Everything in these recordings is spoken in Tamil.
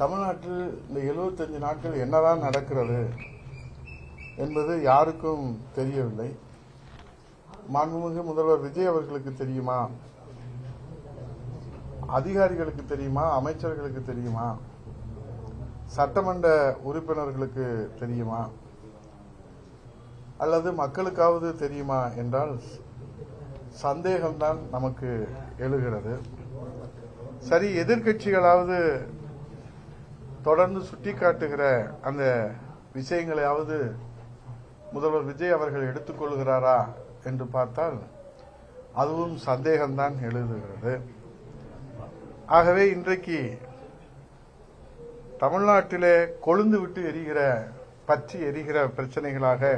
தமிழ்நாட்டில் இந்த 75 நாட்கள் என்னதான் நடக்கிறது என்பது யாருக்கும் தெரியவில்லை. மாண்புமிகு முதல்வர் விஜய் அவர்களுக்கு தெரியுமா? அதிகாரிகளுக்கு தெரியுமா? அமைச்சர்களுக்கு தெரியுமா? சட்டமன்ற உறுப்பினர்களுக்கு தெரியுமா? அல்லது மக்களுக்காவது தெரியுமா என்றால் சந்தேகம்தான் நமக்கு எழுகிறது. சரி, எதிர்க்கட்சிகளாவது தொடர்ந்து சுட்டிக்காட்டுகிற அந்த விஷயங்களையாவது முதல்வர் விஜய் அவர்கள் எடுத்துக்கொள்கிறாரா என்று பார்த்தால் அதுவும் சந்தேகம்தான் எழுதுகிறது. ஆகவே இன்றைக்கு தமிழ்நாட்டிலே கொழுந்து விட்டு எரிகிற பற்றி எரிகிற பிரச்சனைகளாக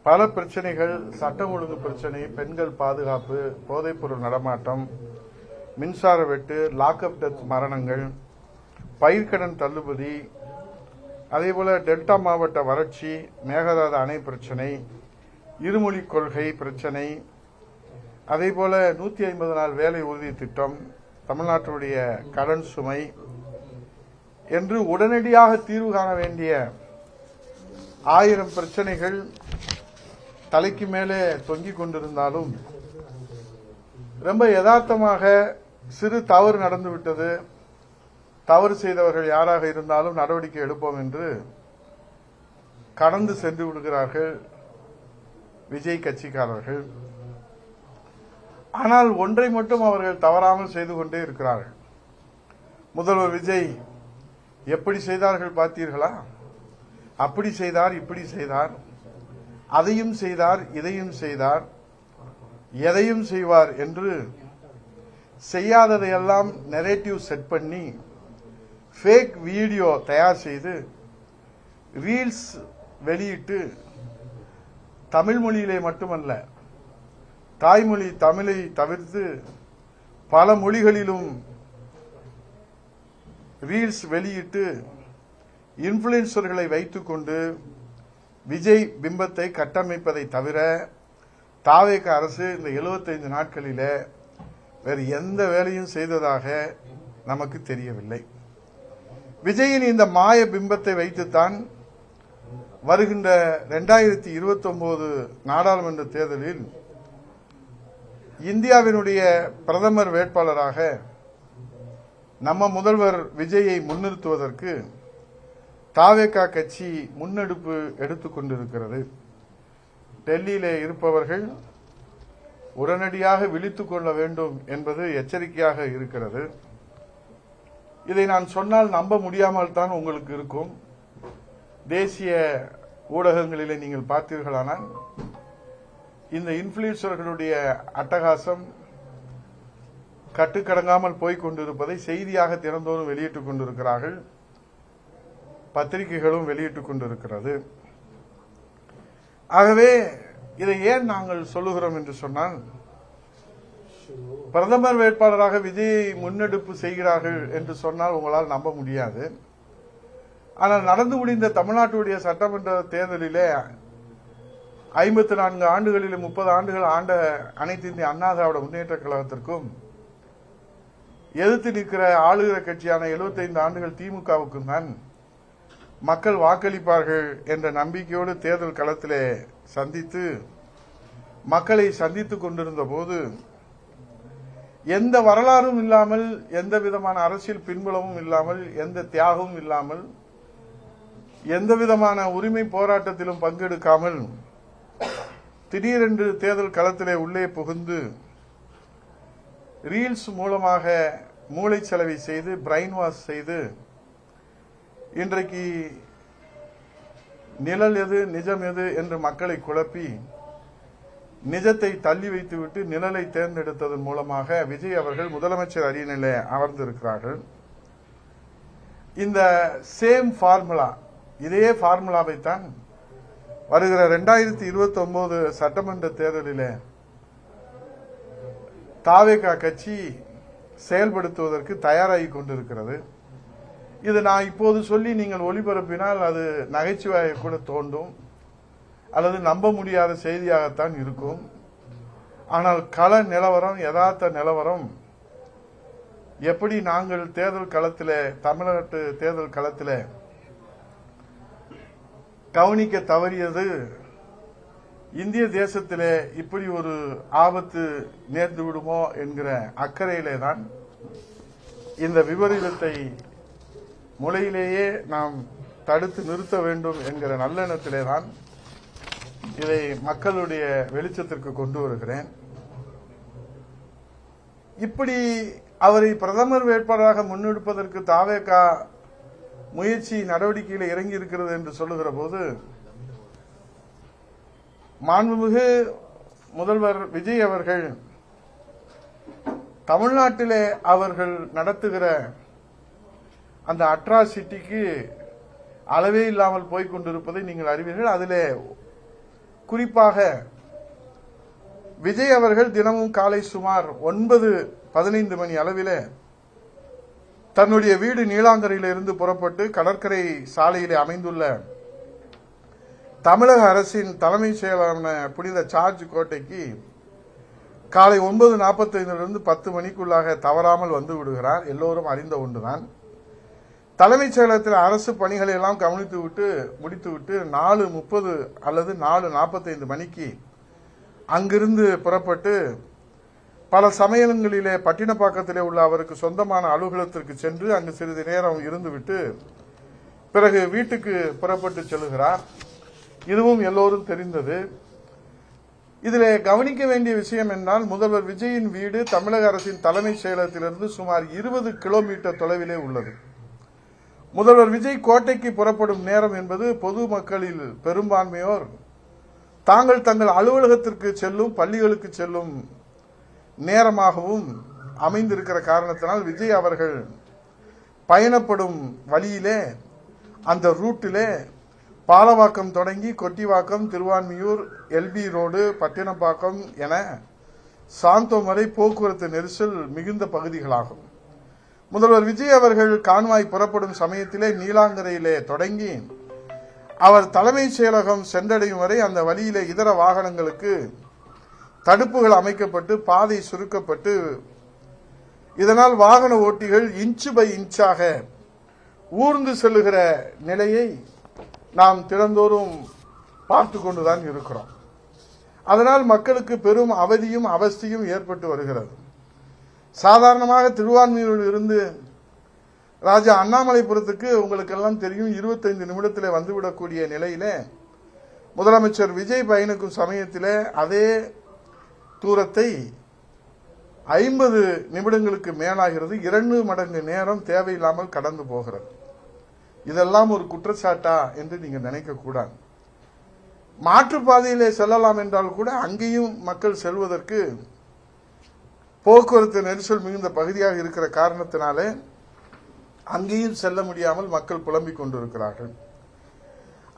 பல பிரச்சனைகள், சட்டம் ஒழுங்கு பிரச்சனை, பெண்கள் பாதுகாப்பு, போதைப்பொருள் நடமாட்டம், மின்சார வெட்டு, லாக்அப் டெத் மரணங்கள், பயிர்க்கடன் தள்ளுபடி, அதேபோல டெல்டா மாவட்ட வறட்சி, மேகதாது அணை பிரச்சனை, இருமொழி கொள்கை பிரச்சனை, அதேபோல 150 நாள் வேலை உறுதி திட்டம், தமிழ்நாட்டுடைய கடன் சுமை என்று உடனடியாக தீர்வு காண வேண்டிய 1000 பிரச்சனைகள் தலைக்கு மேலே தொங்கிக் கொண்டிருந்தாலும் ரொம்ப யதார்த்தமாக சிறு தவறு நடந்துவிட்டது, தவறு செய்தவர்கள் யாராக இருந்தாலும் நடவடிக்கை எடுப்போம் என்று கடந்து சென்று விடுகிறார்கள் விஜய் கட்சிக்காரர்கள். ஆனால் ஒன்றை மட்டும் அவர்கள் தவறாமல் செய்து கொண்டே இருக்கிறார்கள். முதல்வர் விஜய் எப்படி செய்தார்கள் பார்த்தீர்களா? அப்படி செய்தார், இப்படி செய்தார், அதையும் செய்தார், இதையும் செய்தார், எதையும் செய்வார் என்று செய்யாததையெல்லாம் நெரேட்டிவ் செட் பண்ணி ஃபேக் வீடியோ தயார் செய்து ரீல்ஸ் வெளியிட்டு தமிழ் மொழியிலே மட்டுமல்ல, தாய்மொழி தமிழை தவிர்த்து பல மொழிகளிலும் ரீல்ஸ் வெளியிட்டு இன்ஃபுளுன்சர்களை வைத்துக்கொண்டு விஜய் பிம்பத்தை கட்டமைப்பதை தவிர தாவேக அரசு இந்த 75 நாட்களிலே வேறு எந்த வேலையும் செய்ததாக நமக்கு தெரியவில்லை. விஜயின் இந்த மாய பிம்பத்தை வைத்துத்தான் வருகின்ற 2029 நாடாளுமன்ற தேர்தலில் இந்தியாவினுடைய பிரதமர் வேட்பாளராக நம்ம முதல்வர் விஜயை முன்னிறுத்துவதற்கு தாவேகா கட்சி முன்னெடுப்பு எடுத்துக் கொண்டிருக்கிறது. டெல்லியிலே இருப்பவர்கள் உடனடியாக விழித்துக் கொள்ள வேண்டும் என்பது எச்சரிக்கையாக இருக்கிறது. இதை நான் சொன்னால் நம்ப முடியாமல் தான் உங்களுக்கு இருக்கும். தேசிய ஊடகங்களிலே நீங்கள் பார்த்தீர்களானால் இந்த இன்ஃபுளுன்சர்களுடைய அட்டகாசம் கட்டுக்கடங்காமல் போய்க் கொண்டிருப்பதை செய்தியாக தினந்தோறும் வெளியிட்டுக் கொண்டிருக்கிறார்கள், பத்திரிகைகளும் வெளியிட்டுக் கொண்டிருக்கிறது. ஆகவே இதை ஏன் நாங்கள் சொல்லுகிறோம் என்று சொன்னால், பிரதமர் வேட்பாளராக விஜயை முன்னெடுப்பு செய்கிறார்கள் என்று சொன்னால் உங்களால் நம்ப முடியாது. ஆனால் நடந்து முடிந்த தமிழ்நாட்டுடைய சட்டமன்ற தேர்தலிலே 54 ஆண்டுகளில் 30 ஆண்டுகள் ஆண்ட அனைத்து இந்திய அண்ணா திராவிட முன்னேற்ற கழகத்திற்கும் எதிர்த்து நிற்கிற ஆளுகிற கட்சியான 75 ஆண்டுகள் திமுகவுக்கும் தான் மக்கள் வாக்களிப்பார்கள் என்ற நம்பிக்கையோடு தேர்தல் களத்திலே சந்தித்து மக்களை சந்தித்துக் கொண்டிருந்த போது எந்த வரலாறும் இல்லாமல், எந்த விதமான அரசியல் பின்புலமும் இல்லாமல், எந்த தியாகமும் இல்லாமல், எந்த விதமான உரிமை போராட்டத்திலும் பங்கெடுக்காமல் திடீரென்று தேர்தல் களத்திலே உள்ளே புகுந்து ரீல்ஸ் மூலமாக மூளைச்சலவை செய்து, பிரெயின் வாஷ் செய்து, இன்றைக்கு நிழல் எது நிஜம் எது என்று மக்களை குழப்பி நிஜத்தை தள்ளி வைத்துவிட்டு நிழலை தேர்ந்தெடுத்ததன் மூலமாக விஜய் அவர்கள் முதலமைச்சர் அரியணையிலே அமர்ந்திருக்கிறார்கள். இந்த சேம் ஃபார்முலா, இதே ஃபார்முலாவைத்தான் வருகிற 2029 சட்டமன்ற தேர்தலிலே தாவேகா கட்சி செயல்படுத்துவதற்கு தயாராகி கொண்டிருக்கிறது. இது நான் இப்போது சொல்லி நீங்கள் ஒளிபரப்பினால் அது நகைச்சுவையை கூட தோன்றும், அல்லது நம்ப முடியாத செய்தியாகத்தான் இருக்கும். ஆனால் கள நிலவரம், யதார்த்த நிலவரம் எப்படி நாங்கள் தேர்தல் களத்தில், தமிழ்நாட்டு தேர்தல் களத்தில் கவனிக்க தவறியது, இந்திய தேசத்திலே இப்படி ஒரு ஆபத்து நேர்ந்து விடுமோ என்கிற அக்கறையிலே தான் இந்த விபரீதத்தை முளையிலேயே நாம் தடுத்து நிறுத்த வேண்டும் என்கிற நல்லெண்ணத்திலே தான் இதை மக்களுடைய வெளிச்சத்திற்கு கொண்டு வருகிறேன். இப்படி அவரை பிரதமர் வேட்பாளராக முன்னெடுப்பதற்கு தாவேக முயற்சி நடவடிக்கையில் இறங்கி இருக்கிறது என்று சொல்லுகிற போது, மாண்புமிகு முதல்வர் விஜய் அவர்கள் தமிழ்நாட்டிலே அவர்கள் நடத்துகிற அந்த அட்ராசிட்டிக்கு அளவே இல்லாமல் போய்கொண்டிருப்பதை நீங்கள் அறிவீர்கள். அதிலே குறிப்பாக விஜய் அவர்கள் தினமும் காலை சுமார் 9:15 மணி அளவிலே தன்னுடைய வீடு நீலாங்கரையிலிருந்து புறப்பட்டு கடற்கரை சாலையிலே அமைந்துள்ள தமிழக அரசின் தலைமைச் செயலாளரான புனித ஜார்ஜ் கோட்டைக்கு காலை 9:45 10 மணிக்குள்ளாக தவறாமல் வந்து விடுகிறார். எல்லோரும் அறிந்த ஒன்றுதான். தலைமைச் செயலகத்தில் அரசு பணிகளை எல்லாம் கவனித்துவிட்டு முடித்துவிட்டு 4:30 அல்லது 4:45 மணிக்கு அங்கிருந்து புறப்பட்டு பல சமயங்களிலே பட்டினப்பாக்கத்திலே உள்ள அவருக்கு சொந்தமான அலுவலகத்திற்கு சென்று அங்கு சிறிது நேரம் இருந்துவிட்டு பிறகு வீட்டுக்கு புறப்பட்டு செல்கிறார். இதுவும் எல்லோரும் தெரிந்தது. இதிலே கவனிக்க வேண்டிய விஷயம் என்றால், முதல்வர் விஜயின் வீடு தமிழக அரசின் தலைமைச் செயலகத்திலிருந்து சுமார் 20 கிலோமீட்டர் தொலைவிலே உள்ளது. முதல்வர் விஜய் கோட்டைக்கு புறப்படும் நேரம் என்பது பொதுமக்களில் பெரும்பான்மையோர் தாங்கள் தங்கள் அலுவலகத்திற்கு செல்லும், பள்ளிகளுக்கு செல்லும் நேரமாகவும் அமைந்திருக்கிற காரணத்தினால் விஜய் அவர்கள் பயணப்படும் வழியிலே, அந்த ரூட்டிலே பாலவாக்கம் தொடங்கி கொட்டிவாக்கம், திருவான்மியூர், எல்பி ரோடு, பட்டினப்பாக்கம் என சாந்தோம் வரை போக்குவரத்து நெரிசல் மிகுந்த பகுதிகளாகும். முதல்வர் விஜய் அவர்கள் கான்வாய் புறப்படும் சமயத்திலே நீலாங்கரையிலே தொடங்கி அவர் தலைமைச் செயலகம் சென்றடையும் வரை அந்த வழியிலே இதர வாகனங்களுக்கு தடுப்புகள் அமைக்கப்பட்டு பாதை சுருக்கப்பட்டு, இதனால் வாகன ஓட்டிகள் இன்ச்சு பை இன்ச்சாக ஊர்ந்து செல்லுகிற நிலையை நாம் தினந்தோறும் பார்த்து கொண்டுதான் இருக்கிறோம். அதனால் மக்களுக்கு பெரும் அவதியும் அவஸ்தையும் ஏற்பட்டு வருகிறது. சாதாரணமாக திருவான்மியூரில் இருந்து ராஜா அண்ணாமலைபுரத்துக்கு உங்களுக்கெல்லாம் தெரியும் 25 நிமிடத்திலே வந்துவிடக்கூடிய நிலையிலே முதலமைச்சர் விஜய் பயணிக்கும் சமயத்திலே அதே தூரத்தை 50 நிமிடங்களுக்கு மேலாகிறது. 2 மடங்கு நேரம் தேவையில்லாமல் கடந்து போகிறது. இதெல்லாம் ஒரு குற்றச்சாட்டா என்று நீங்க நினைக்க கூடாது. மாற்றுப்பாதையிலே செல்லலாம் என்றால் கூட அங்கேயும் மக்கள் செல்வதற்கு போக்குவரத்து நெரிசல் மிகுந்த பகுதியாக இருக்கிற காரணத்தினாலே அங்கேயும் செல்ல முடியாமல் மக்கள் புலம்பிக் கொண்டிருக்கிறார்கள்.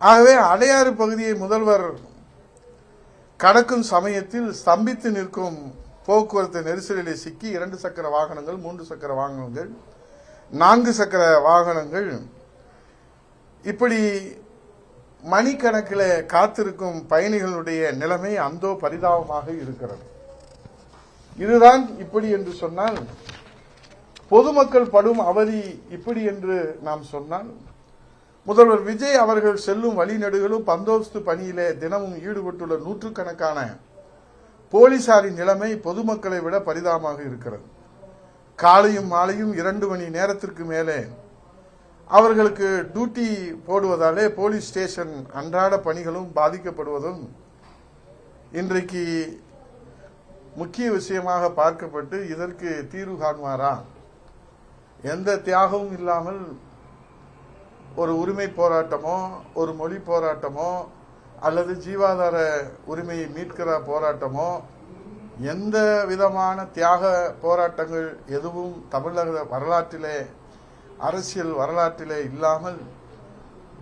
ஆகவே அடையாறு பகுதியை முதல்வர் கடக்கும் சமயத்தில் ஸ்தம்பித்து நிற்கும் போக்குவரத்து நெரிசலிலே சிக்கி 2 சக்கர வாகனங்கள், 3 சக்கர வாகனங்கள், 4 சக்கர வாகனங்கள் இப்படி மணிக்கணக்கில் காத்திருக்கும் பயணிகளுடைய நிலைமை அந்தோ பரிதாபமாக இருக்கிறது. இதுதான் இப்படி என்று சொன்னால், பொதுமக்கள் படும் அவதி இப்படி என்று நாம் சொன்னால், முதல்வர் விஜய் அவர்கள் செல்லும் வழிநெடுகளும் பந்தோபஸ்து பணியிலே தினமும் ஈடுபட்டுள்ள நூற்றுக்கணக்கான போலீசாரின் நிலைமை பொதுமக்களை விட பரிதாபமாக இருக்கிறது. காலையும் மாலையும் 2 மணி நேரத்திற்கு மேலே அவர்களுக்கு டியூட்டி போடுவதாலே போலீஸ் ஸ்டேஷன் அன்றாட பணிகளும் பாதிக்கப்படுவதும் இன்றைக்கு முக்கிய விஷயமாக பார்க்கப்பட்டு, இதற்கு தீர்வு காண்பாரா? எந்த தியாகமும் இல்லாமல் ஒரு உரிமை போராட்டமோ, ஒரு மொழி போராட்டமோ, அல்லது ஜீவாதார உரிமையை மீட்கிற போராட்டமோ, எந்த விதமான தியாக போராட்டங்கள் எதுவும் தமிழக வரலாற்றிலே, அரசியல் வரலாற்றிலே இல்லாமல்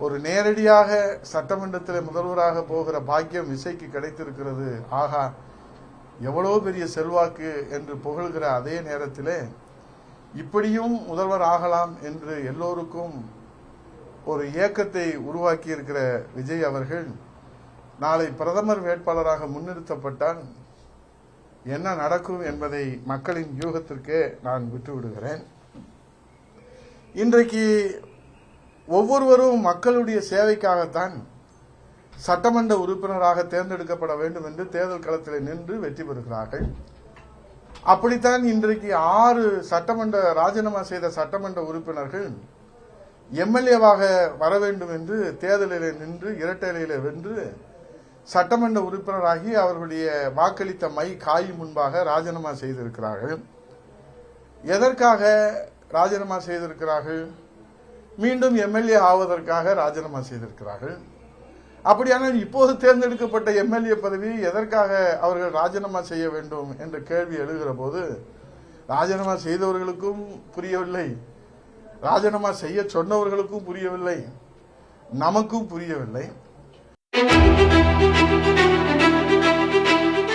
ஒரு நேரடியாக சட்டமன்றத்தில் முதல்வராக போகிற பாக்கியம் விஜய்க்கு கிடைத்திருக்கிறது. ஆகா, எவ்வளவு பெரிய செல்வாக்கு என்று புகழ்கிற அதே நேரத்திலே இப்படியும் முதல்வர் ஆகலாம் என்று எல்லோருக்கும் ஒரு ஏக்கத்தை உருவாக்கி இருக்கிற விஜய் அவர்கள் நாளை பிரதமர் வேட்பாளராக முன்னிறுத்தப்பட்டால் என்ன நடக்கும் என்பதை மக்களின் யூகத்திற்கே நான் விட்டுவிடுகிறேன். இன்றைக்கு ஒவ்வொருவரும் மக்களுடைய சேவைக்காகத்தான் சட்டமன்ற உறுப்பினராக தேர்ந்தெடுக்கப்பட வேண்டும் என்று தேர்தல் களத்தில் நின்று வெற்றி பெறுகிறார்கள். அப்படித்தான் இன்றைக்கு 6 சட்டமன்ற ராஜினாமா செய்த சட்டமன்ற உறுப்பினர்கள் எம்எல்ஏவாக வர வேண்டும் என்று தேர்தலில் நின்று இரட்டையிலே வென்று சட்டமன்ற உறுப்பினராகி அவர்களுடைய வாக்களித்த மை காயும் முன்பாக ராஜினாமா செய்திருக்கிறார்கள். எதற்காக ராஜினாமா செய்திருக்கிறார்கள்? மீண்டும் எம்எல்ஏ ஆவதற்காக ராஜினாமா செய்திருக்கிறார்கள். அப்படியானால் இப்போது தேர்ந்தெடுக்கப்பட்ட எம்எல்ஏ பதவி எதற்காக அவர்கள் ராஜினாமா செய்ய வேண்டும் என்ற கேள்வி எழுகிற போது ராஜினாமா செய்தவர்களுக்கும் புரியவில்லை, ராஜினாமா செய்ய சொன்னவர்களுக்கும் புரியவில்லை, நமக்கும் புரியவில்லை.